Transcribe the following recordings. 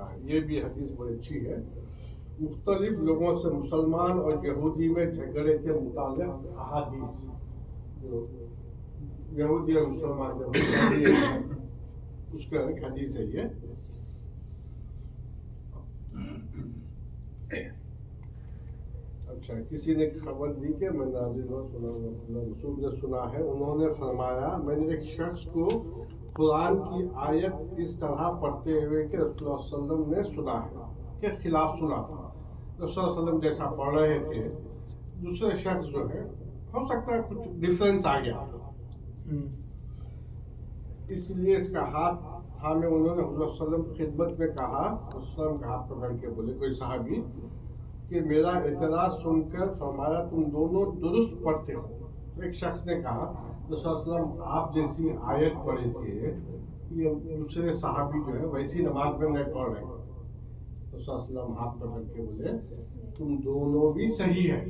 ہاں یہ بھی حدیث بڑی اچھی ہے. مختلف لوگوں سے مسلمان اور یہودی میں جھگڑے کے متعلق احادیث جو یہودی اور مسلمان جب اس کا ایک حدیث ہے یہ. اچھا کسی نے خبر دی کہ میں نازل رسول نے سنا ہے, انہوں نے فرمایا میں نے ایک شخص کو قرآن کی آیت اس طرح پڑھتے ہوئے کہ رسول اللہ صلی اللہ علیہ وسلم نے سنا ہے کے خلاف سنا تھا. رسول اللہ علیہ وسلم جیسا پڑھ رہے تھے دوسرے شخص جو ہے ہو سکتا ہے کچھ ڈفرینس آ گیا تھا, اس لیے اس کا ہاتھ تھامے انہوں نے حضور صلی اللہ علیہ وسلم کی خدمت میں کہا, رسول اللہ علیہ وسلم کا ہاتھ پکڑ کے بولے کوئی صحابی کہ میرا اعتراض سن کر فرمایا تم دونوں درست پڑھتے ہو. ایک شخص نے کہا رسول اللہ علیہ وسلم آپ جیسی آیت پڑھے تھے یہ دوسرے صحابی جو ہے ویسی نماز میں نہیں پڑھ رہے. رسول اللہ علیہ وسلم ہاتھ پکڑ کے بولے تم دونوں بھی صحیح ہے,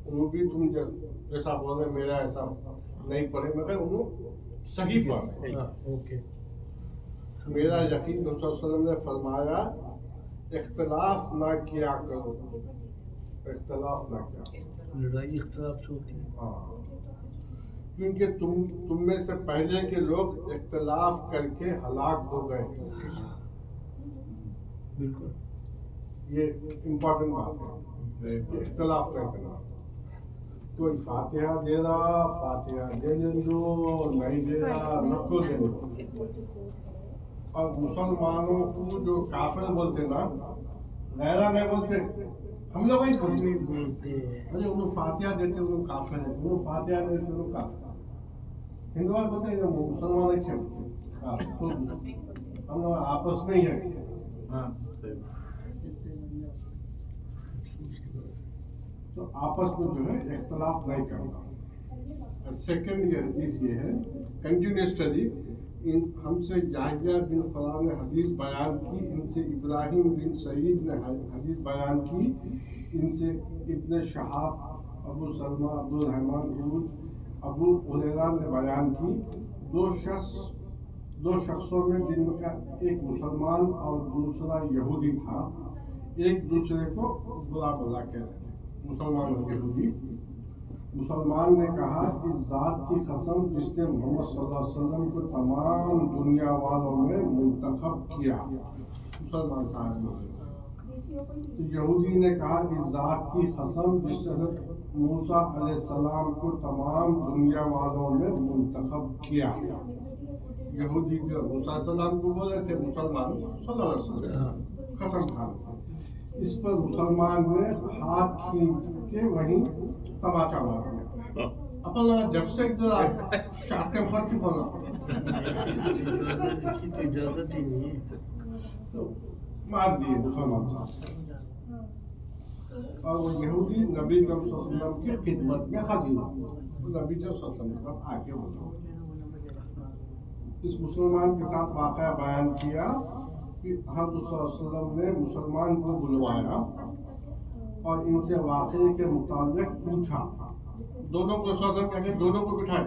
انہوں بھی تم جیسا بول رہے میرا ایسا نہیں پڑھے مگر انہوں صحیح پڑھ رہے. میرا یقین رسول اللہ علیہ وسلم نے فرمایا اختلاف نہ کیا کرو, اختلاف نہ کیا کرو, لڑائی اختلاف سے ہوتی ہے. ہاں کیونکہ تم میں سے پہلے کے لوگ اختلاف کر کے ہلاک ہو گئے. بالکل یہ امپورٹنٹ بات ہے کہ اختلاف نہیں کرنا. کوئی فاتحہ دے رہا فاتحہ دے دو, نہیں دے رہا رکھو دے دو. اور مسلمانوں کو جو کافر بولتے نا غیرہ نہیں بولتے, ہم لوگ ہی بولتے ہیں انہوں فاتحہ دیتے انہوں کافر ہے, انہوں فاتحہ دیتے انہوں کافر. ہندوان بولتے ہیں مسلمان ہی ہم لوگ آپس میں ہی ہیں. تو آپس میں جو ہے اختلاف نہیں کرنا. سیکنڈ یہ حدیث یہ ہے کنٹینیو اسٹڈی. ہم سے یحییٰ بن خلاد نے حدیث بیان کی, ان سے ابراہیم بن سعید نے حدیث بیان کی, ان سے ابن شہاب, ابو سلمہ, عبد الرحمن بن ابو ہریرہ نے بیان کی. دو شخصوں میں جن کا ایک مسلمان اور دوسرا یہودی تھا, ایک دوسرے کو برا بھلا کہہ رہے تھے, مسلمان اور یہودی. مسلمان نے کہا کہ ذات کی قسم جس نے محمد صلی اللہ علیہ وسلم کو تمام دنیا والوں میں منتخب کیا, مسلمان صاحب نے. یہودی نے کہا کہ ذات کی قسم جس نے موسیٰ علیہ السلام کو تمام دنیا والوں میں منتخب کیا. یہودی جو موسیٰ علیہ السلام کو بول رہے تھے, مسلمان صلی اللہ علیہ وسلم ختم تھا. اس پر مسلمان نے ہاتھ کھینچ کے وہیں تماچا مار دیا. اپنا جب سے ذرا شارٹ ٹیمپر تھی بولا اجازت ہی نہیں تو مار دیے مسلمان صاحب. اور وہ یہودی نبی صلی اللہ علیہ وسلم کی خدمت میں حاضر ہوا. نبی صلی اللہ علیہ وسلم کے پاس آ کے بولا, اس مسلمان کے ساتھ واقعہ بیان کیا کہ حضرت صلی اللہ علیہ وسلم نے مسلمان کو بلوایا اور ان سے واقعے کے متعلق پوچھا. دونوں کو صدر کہتے دونوں کو بٹھائے,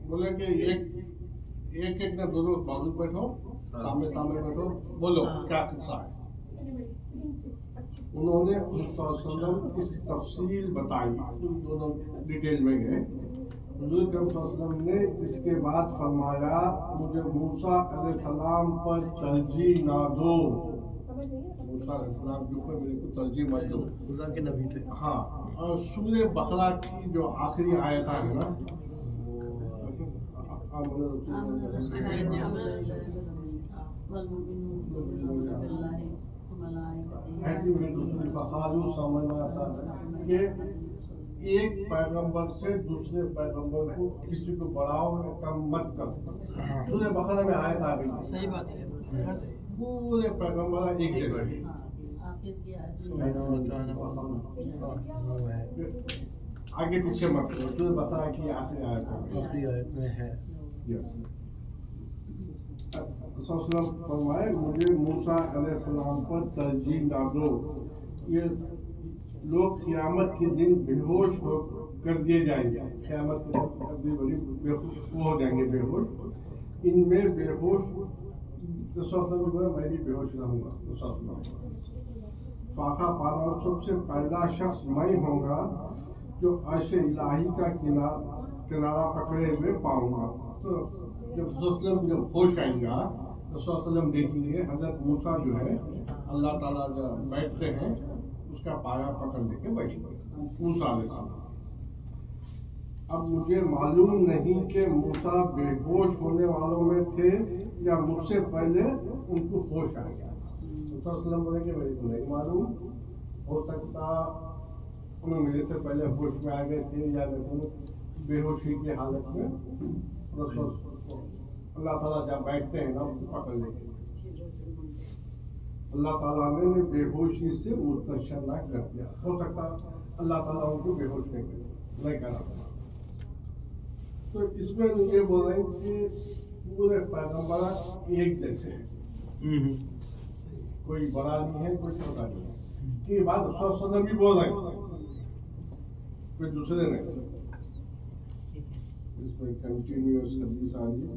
بولے کہ ایک نہ دونوں بازو بیٹھو, سامنے بیٹھو, بولو کیا قصہ ہے. انہوں نے حضرت صلی اللہ علیہ وسلم کی تفصیل بتائی, دونوں ڈیٹیل میں گئے. حضور صلی اللہ علیہ وسلم نے اس کے بعد فرمایا مجھے موسیٰ علیہ السلام پر ترجیح نہ دو, موسیٰ علیہ السلام کے اوپر میرے کو ترجیح مت دو, خدا کے نبی تھے. ہاں. اور سورہ بقرہ کی جو آخری آیت ہے نا کہ ایک پیغمبر سے دوسرے پیغمبر کو کسی کو بڑھاؤ کم مت کرو. سورہ بقرہ میں آیت آ گئی. صحیح بات ہے, پورے پیغمبر ایک جیسے. آگے پیچھے مت کرو, سورہ بقرہ کی آخری آیت میں ہے. فرمائے مجھے موسیٰ علیہ السلام پر ترجیح نہ دو, یہ لوگ قیامت کے دن بے ہوش کر دیے جائیں گے. قیامت کے دن وہ ہو جائیں گے بے ہوش. ان میں بے ہوش میں بھی بے ہوش رہوں گا. فاقہ پانا سب سے پہلا شخص میں ہوں گا جو عرش الہی کا کنارہ پکڑے ہوئے پاؤں گا. تو جب ہوش آئیں گا تو دیکھیں گے حضرت موسیٰ جو ہے اللہ تعالیٰ جب بیٹھتے ہیں اس کا پایا پکڑ لے کے بیٹھیں گے. موسیٰ علیہ السلام. اب مجھے معلوم نہیں کہ موسیٰ بے ہوش ہونے والوں میں تھے یا مجھ سے پہلے ان کو ہوش آ گیا. موسیٰ بولے کہ میرے کو نہیں معلوم, ہو سکتا انہوں میرے سے پہلے ہوش میں آ گئے تھے یا بے ہوشی کی حالت میں اللہ تعالیٰ جب بیٹھتے ہیں نا ان کو پکڑ لے کے. اللہ تعالیٰ نے بے ہوشی سے مستشر نہ کر دیا. ہو سکتا اللہ تعالیٰ ان کو بے ہوش نہیں کرا. تو اس میں یہ بول رہے ہیں کہ پورے پیغمبر ایک جیسے ہیں, کوئی بڑا نہیں ہے کوئی چھوٹا نہیں ہے. یہ بات رسول بھی بول رہے ہیں, کوئی دوسرے نہیں. اس میں کنٹینیوس حدیث آ رہی ہے.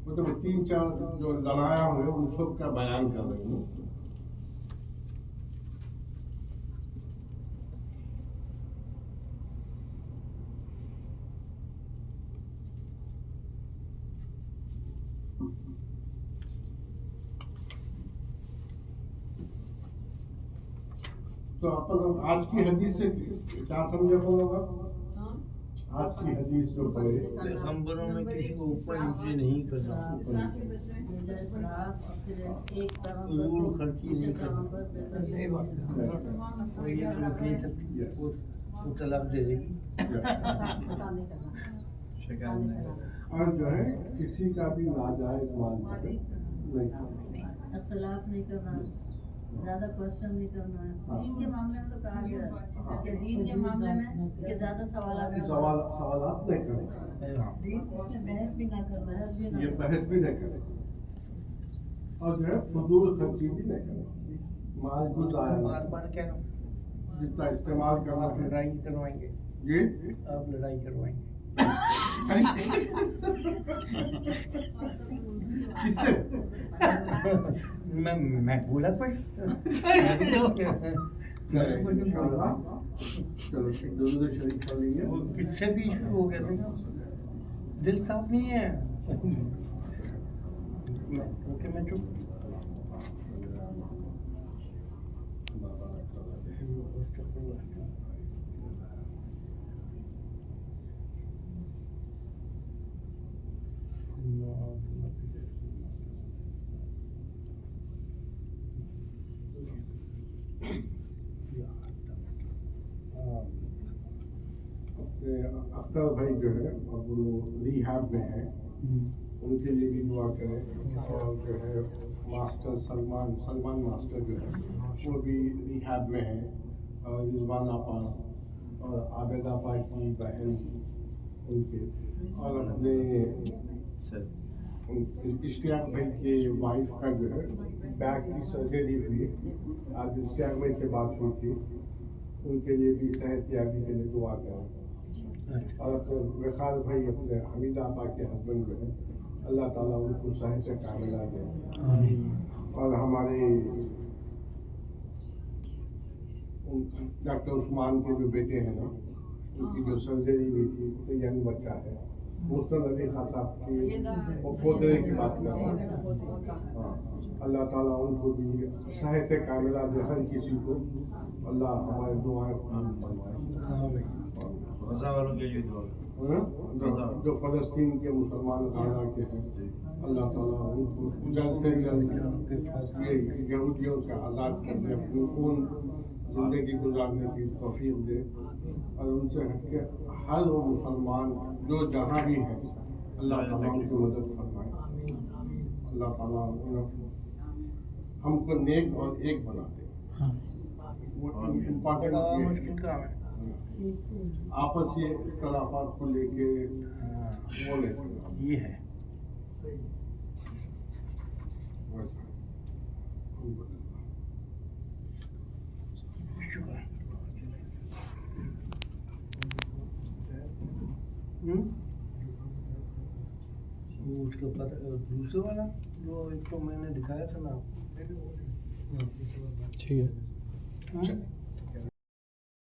مطلب 3-4 جو لڑایا ہوئے ان سب کا بیان کر رہے ہیں. تو آپ آج کی حدیث سے کیا سمجھے ہوگا؟ آج کی حدیث جو پڑھے پیغمبروں میں کسی کو اوپر نیچے نہیں کرنا, فضول خرچی نہیں کرنا. یہ روک نہیں سکتی, وہ طلاق دے دے گی. اور جو ہے کسی کا بھی ناجائز مال نہیں کرنا, اختلاف نہیں کرنا, زیادہ کوشچن نہیں کرنا ہے. دین کے معاملے میں تو کہا گیا ہے کہ دین کے معاملے میں کہ زیادہ سوالات نہیں کرنا, بحث بھی نہ کرنا ہے, یہ بحث بھی نہیں کرنا. اور جو ہے فضول خرچی بھی نہیں کرنا, مال کو ضائع بار بار کیا جتنا استعمال کرنا ہے. لڑائی کروائیں گے جی آپ, لڑائی کروائیں گے کس سے؟ میں بولا کوئی چلو دونوں شریک کر لیں گے. وہ کس سے بھی شروع ہو گیا تھا, دل صاف نہیں ہے. میں چپ. اختر بھائی جو ہے وہ ریہیب میں ہیں, ان کے لیے بھی دعا کریں. اور جو ہے ماسٹر سلمان ماسٹر جو ہے وہ بھی ریہیب میں ہیں, اور رضوان آپا اور عابد آپا کی بہن ان کے, اور اپنے اشتیاق بھائی کی وائف کا جو ہے بیک کی سرجری ہوئی. آج اشتیاق بھائی سے بات ہوئی تھی, ان کے لیے بھی صحت یابی کے لیے دعا کریں. اور وقار بھائی اپنے حمید آپا کے ہسبینڈ جو ہے اللہ تعالیٰ ان کو صحت سے کاملہ دے. اور ہمارے ڈاکٹر عثمان کے جو بیٹے ہیں نا, ان کی جو سرجری ہوئی تھی, تو ینگ بچہ ہے, مستند علی خان صاحب کی وہ پودے کی بات کر رہا ہے. اللہ تعالیٰ ان کو بھی صحت کاملہ دے, ہر کسی کو اللہ ہمارے دعائیں بنوائے. جو فلسطین کے مسلمان خانہ کے ہیں اللہ تعالیٰ ان کو جلد سے جلد یہ یہودیوں سے آزاد کر دے, اپنی خون زندگی گزارنے کی توفیق دے. اور ان سے ہٹ کے ہر وہ مسلمان جو جہاں بھی ہیں اللہ تعالیٰ ان کی مدد فرمائے. اللہ تعالیٰ ہم کو نیک اور ایک بنا دے. وہ امپارٹنٹ آپس یہ اختلافات کو لے کے وہ یہ ہے شکر. وہ اس کا پتہ دوسرے والا جو ایک تو میں نے دکھایا تھا نا. ٹھیک ہے.